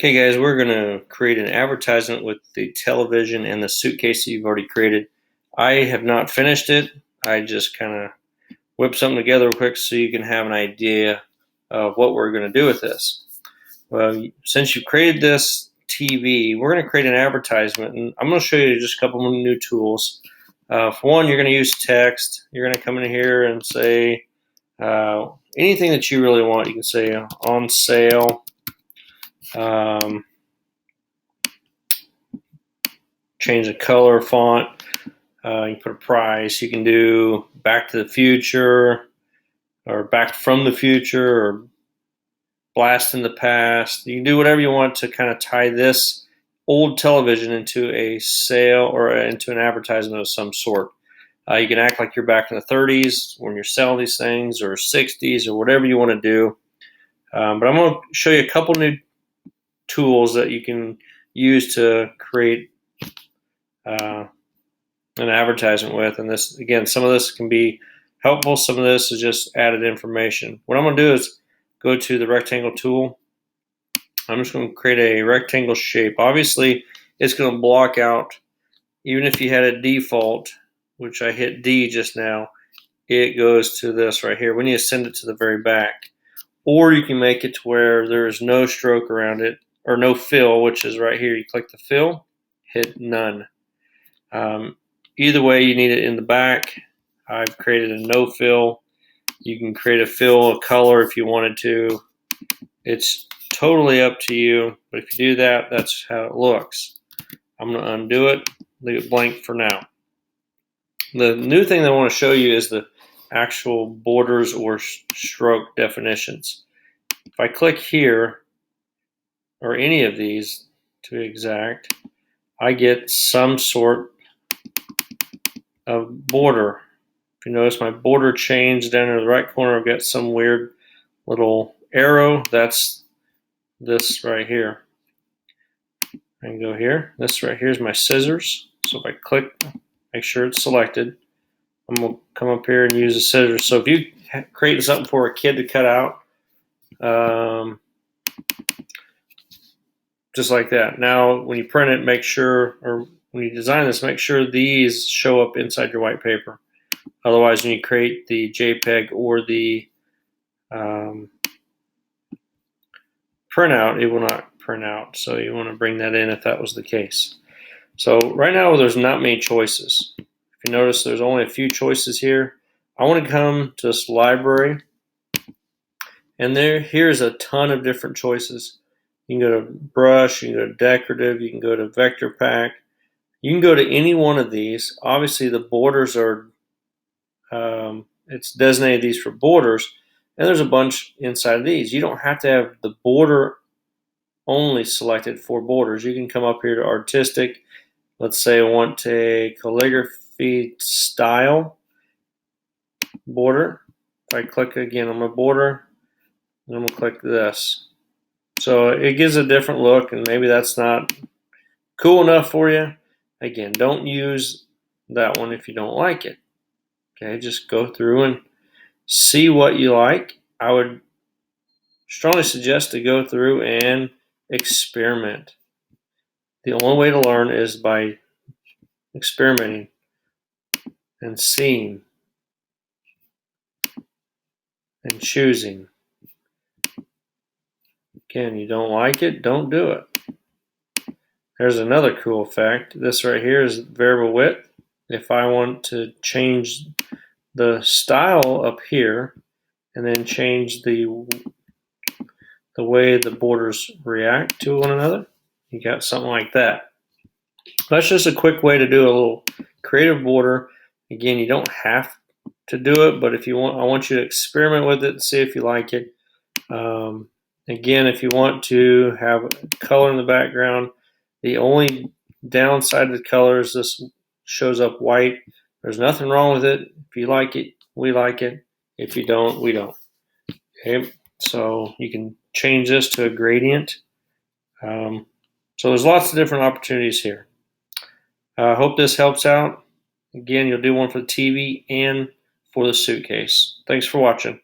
Okay guys, we're going to create an advertisement with the television and the suitcase that you've already created. I have not finished it. I just kind of whipped something together real quick so you can have an idea of what we're going to do with this. Well, since you created this TV, we're going to create an advertisement, and I'm going to show you just a couple of new tools. For one, you're going to use text. You're going to come in here and say anything that you really want. You can say on sale. Change the color, font. You can put a price. You can do Back to the Future, or Back from the Future, or Blast in the Past. You can do whatever you want to kind of tie this old television into a sale or into an advertisement of some sort. You can act like you're back in the 30s when you're selling these things, or 60s, or whatever you want to do. But I'm going to show you a couple new tools that you can use to create an advertisement with. And this, again, some of this can be helpful. Some of this is just added information. What I'm going to do is go to the rectangle tool. I'm just going to create a rectangle shape. Obviously, it's going to block out, even if you had a default, which I hit D just now, it goes to this right here. We need to send it to the very back. Or you can make it to where there is no stroke around it, or no fill, which is right here. You click the fill, hit none. Either way, you need it in the back. I've created a no fill. You can create a fill, a color if you wanted to. It's totally up to you, but if you do that, that's how it looks. I'm going to undo it, leave it blank for now. The new thing that I want to show you is the actual borders or stroke definitions. If I click here, or any of these to be exact, I get some sort of border. If you notice, my border changed down in the right corner. I've got some weird little arrow. That's this right here. I can go here. This right here is my scissors. So if I click, make sure it's selected. I'm going to come up here and use the scissors. So if you create something for a kid to cut out, just like that. Now, when you print it, make sure, or when you design this, make sure these show up inside your white paper. Otherwise, when you create the JPEG or the printout, it will not print out. So you want to bring that in if that was the case. So right now, there's not many choices. If you notice, there's only a few choices here. I want to come to this library, and here's a ton of different choices. You can go to brush, you can go to decorative, you can go to vector pack. You can go to any one of these. Obviously, the borders are, it's designated these for borders, and there's a bunch inside of these. You don't have to have the border only selected for borders. You can come up here to artistic. Let's say I want a calligraphy style border. If I click again on my border, then I'm going to click this. So it gives a different look, and maybe that's not cool enough for you. Again, don't use that one if you don't like it. Okay, just go through and see what you like. I would strongly suggest to go through and experiment. The only way to learn is by experimenting and seeing and choosing. Again, you don't like it, don't do it. There's another cool effect. This right here is variable width. If I want to change the style up here and then change the way the borders react to one another, you got something like that. That's just a quick way to do a little creative border. Again, you don't have to do it, but if you want, I want you to experiment with it and see if you like it. Again, if you want to have color in the background, the only downside of the color is this shows up white. There's nothing wrong with it. If you like it, we like it. If you don't, we don't. Okay, so you can change this to a gradient. So there's lots of different opportunities here. I hope this helps out. Again, you'll do one for the TV and for the suitcase. Thanks for watching.